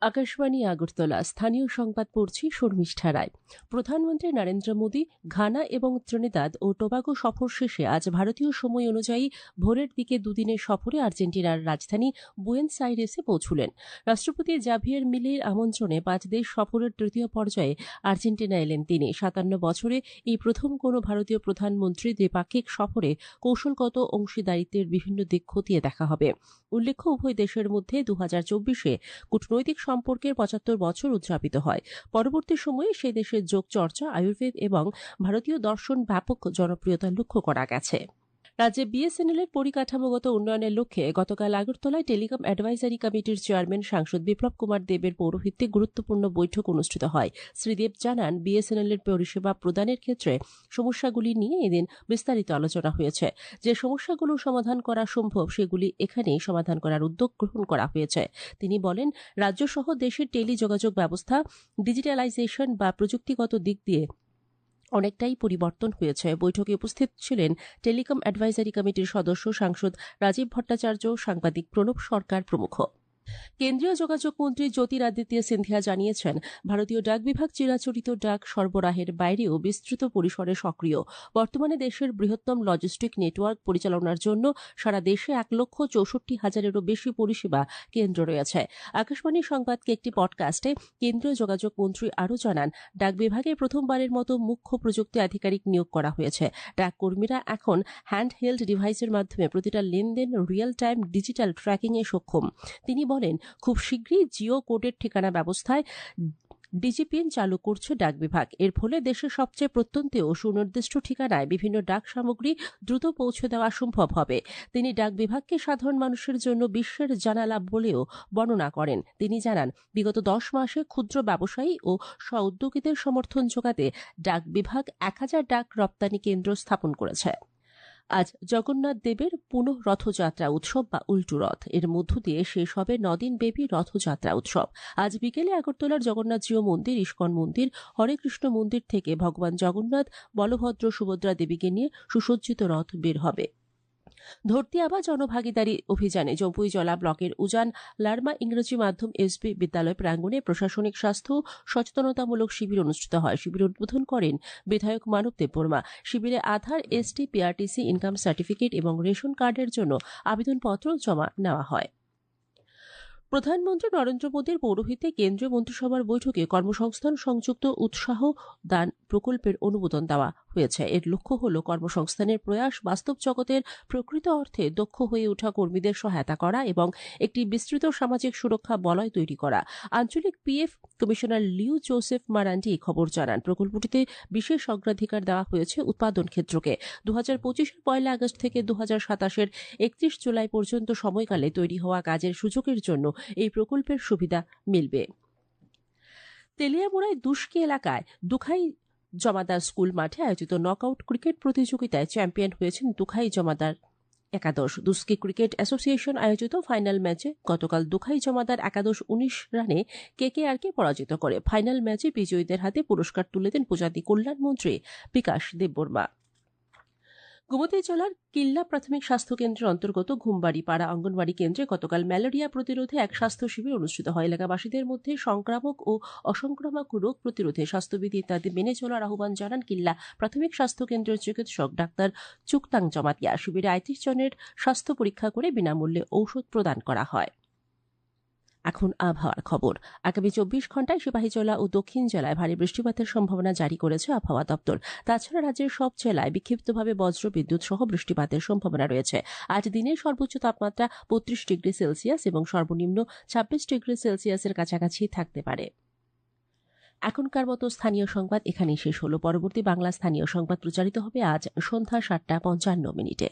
আকাশবাণী আগরতলা স্থানীয় সংবাদ পড়ছি শর্মিষ্ঠা রায়। প্রধানমন্ত্রী নরেন্দ্র মোদী ঘানা এবং ত্রিনিদাদ ও টোবাগো সফর শেষে আজ ভারতীয় সময় অনুযায়ী ভোরের দিকে দুদিনের সফরে আর্জেন্টিনার রাজধানী বুয়েন্স আইরেসে পৌঁছলেন। রাষ্ট্রপতি জাভিয়ের মিলের আমন্ত্রণে 5 দেশ সফরের তৃতীয় পর্যায়ে আর্জেন্টিনা এলেন তিনি। 57 বছরে এই প্রথম কোনো ভারতীয় প্রধানমন্ত্রী দ্বিপাক্ষিক সফরে কৌশলগত অংশীদারিত্বের বিভিন্ন দিক খতিয়ে দেখা হবে। উল্লেখ্য, উভয় দেশের মধ্যে 2024-এ কূটনৈতিক সম্পর্কের 75 বছর উদযাপিত হয়। পরবর্তী সময়ে সেই দেশের যোগচর্চা, আয়ুর্বেদ এবং ভারতীয় দর্শন ব্যাপক জনপ্রিয়তা লক্ষ্য করা গেছে। রাজ্যে বিএসএনএল এর পরিকাঠামোগত উন্নয়নের লক্ষ্যে গতকাল আগরতলায় টেলিকম অ্যাডভাইজারি কমিটির চেয়ারম্যান সাংসদ বিপ্লব কুমার দেবের পৌরোহিত্যে গুরুত্বপূর্ণ বৈঠক অনুষ্ঠিত হয়। শ্রী দেব জানান, বিএসএনএল এর পরিষেবা প্রদানের ক্ষেত্রে সমস্যাগুলি নিয়ে এদিন বিস্তারিত আলোচনা হয়েছে। যে সমস্যাগুলো সমাধান করা সম্ভব সেগুলি এখানেই সমাধান করার উদ্যোগ গ্রহণ করা হয়েছে। তিনি বলেন, রাজ্য সহ দেশের টেলি যোগাযোগ ব্যবস্থা ডিজিটালাইজেশন বা প্রযুক্তিগত দিক দিয়ে অনেকটাই পরিবর্তন হয়েছে। বৈঠকে উপস্থিত ছিলেন টেলিকম অ্যাডভাইজারি কমিটির সদস্য সাংসদ রাজীব ভট্টাচার্য, সাংবাদিক প্রণব সরকার প্রমুখ। কেন্দ্রীয় যোগাযোগ মন্ত্রী জ্যোতিরাদিত্য সিন্ধিয়া জানিয়েছেন, ভারতীয় ডাক বিভাগ চিরাচরিত ডাক সরবরাহের বাইরেও বিস্তৃত পরিসরে সক্রিয়। বর্তমানে দেশের বৃহত্তম লজিস্টিক নেটওয়ার্ক পরিচালনার জন্য সারা দেশে 1,64,000-এরও বেশি পরিষেবা কেন্দ্র রয়েছে। আকাশবাণী সংবাদকে একটি পডকাস্টে কেন্দ্রীয় যোগাযোগ মন্ত্রী আরও জানান, ডাক বিভাগে প্রথমবারের মতো মুখ্য প্রযুক্তি আধিকারিক নিয়োগ করা হয়েছে। ডাক কর্মীরা এখন হ্যান্ড হেল্ড ডিভাইসের মাধ্যমে প্রতিটা লেনদেন রিয়েল টাইম ডিজিটাল ট্র্যাকিংয়ে সক্ষম। তিনি বলেন, খুব শীঘ্রই জিও কোডের ঠিকানা ব্যবস্থায় ডিজিপিএন চালু করছে ডাক বিভাগ। এর ফলে দেশের সবচেয়ে প্রত্যন্ত ও সুনির্দিষ্ট ঠিকানায় বিভিন্ন ডাক সামগ্রী দ্রুত পৌঁছে দেওয়া সম্ভব হবে। তিনি ডাক বিভাগকে সাধারণ মানুষের জন্য বিশ্বের জানালা বলেও বর্ণনা করেন। তিনি জানান, বিগত 10 মাসে ক্ষুদ্র ব্যবসায়ী ও স্ব-উদ্যোগীদের সমর্থন যোগাতে ডাক বিভাগ 1000 ডাক রপ্তানি কেন্দ্র স্থাপন করেছে। আজ জগন্নাথ দেবের পুনঃ রথযাত্রা উৎসব বা উল্টো রথ এর মধ্য দিয়ে শেষ হবে 9 দিন ব্যাপী রথযাত্রা উৎসব। আজ বিকেলে আগরতলার জগন্নাথজিউ মন্দির, ইস্কন মন্দির, হরে কৃষ্ণ মন্দির থেকে ভগবান জগন্নাথ, বলভদ্র, সুভদ্রা দেবীকে নিয়ে সুসজ্জিত রথ বের হবে। ধরতি আবা জনভাগিদারি অভিযানে জম্পুইজলা ব্লকের উজান লারমা ইংরেজি মাধ্যম এসবি বিদ্যালয় প্রাঙ্গণে প্রশাসনিক স্বাস্থ্য সচেতনতামূলক শিবির অনুষ্ঠিত হয়। শিবির উদ্বোধন করেন বিধায়ক মানব দেববর্মা। শিবিরে আধার, এসটি, পিআরটিসি, ইনকাম সার্টিফিকেট এবং রেশন কার্ডের জন্য আবেদনপত্র জমা নেওয়া হয়। প্রধানমন্ত্রী নরেন্দ্র মোদীর পৌরোহিত্যে কেন্দ্রীয় মন্ত্রিসভার বৈঠকে কর্মসংস্থান সংযুক্ত উৎসাহ দান প্রকল্পের অনুমোদন দেওয়া হয়েছে। এর লক্ষ্য হল কর্মসংস্থানের প্রয়াস বাস্তব জগতের প্রকৃত অর্থে দক্ষ হয়ে ওঠা কর্মীদের সহায়তা করা এবং একটি বিস্তৃত সামাজিক সুরক্ষা বলয় তৈরি করা। আঞ্চলিক PF commissioner Liu Joseph Marandi খবর জানান, প্রকল্পটিতে বিশেষ অগ্রাধিকার দেওয়া হয়েছে উৎপাদন ক্ষেত্রকে। 2025-এর 1 আগস্ট থেকে 2027-এর 31 জুলাই পর্যন্ত সময়কালে তৈরি হওয়া কাজের সুযোগের জন্য এই প্রকল্পের সুবিধা মিলবে। তেলিয়ামুড়ায় দুস্কি এলাকায় দুখাই জমাদার স্কুল মাঠে আয়োজিত নকআউট ক্রিকেট প্রতিযোগিতায় চ্যাম্পিয়ন হয়েছেন দুখাই জমাদার একাদশ। দুস্কি ক্রিকেট অ্যাসোসিয়েশন আয়োজিত ফাইনাল ম্যাচে গতকাল দুখাই জমাদার একাদশ 19 রানে কেকেআরকে পরাজিত করে। ফাইনাল ম্যাচে বিজয়ীদের হাতে পুরস্কার তুলে দেন উপজাতি কল্যাণ মন্ত্রী বিকাশ দেববর্মা। গোমতী জেলার কিল্লা প্রাথমিক স্বাস্থ্য কেন্দ্রের অন্তর্গত ঘুমবাড়ি পাড়া অঙ্গনওয়াড়ি কেন্দ্রে গতকাল ম্যালেরিয়া প্রতিরোধে এক স্বাস্থ্য শিবির অনুষ্ঠিত হয়। এলাকাবাসীদের মধ্যে সংক্রামক ও অসংক্রামক রোগ প্রতিরোধে স্বাস্থ্যবিধি ইত্যাদি মেনে চলার আহ্বান জানান কিল্লা প্রাথমিক স্বাস্থ্য কেন্দ্রের চিকিৎসক ডাক্তার চুকতাং জমাতিয়া। শিবিরে 35 জনের স্বাস্থ্য পরীক্ষা করে বিনামূল্যে ঔষধ প্রদান করা হয়। এখন আবহাওয়ার খবর। আগামী 24 ঘন্টায় সিপাহীজলা ও দক্ষিণ জেলায় ভারী বৃষ্টিপাতের সম্ভাবনা জারি করেছে আবহাওয়া দপ্তর। তাছাড়া রাজ্যের সব জেলায় বিক্ষিপ্তভাবে বজ্র বিদ্যুৎ সহ বৃষ্টিপাতের সম্ভাবনা রয়েছে। আজ দিনের সর্বোচ্চ তাপমাত্রা 32 ডিগ্রি সেলসিয়াস এবং সর্বনিম্ন 26 ডিগ্রি সেলসিয়াসের কাছাকাছি থাকতে পারে। এখনকার মতো স্থানীয় সংবাদ এখানেই শেষ হলো। পরবর্তী বাংলা স্থানীয় সংবাদ প্রচারিত হবে আজ সন্ধ্যা 7:55 মিনিটে।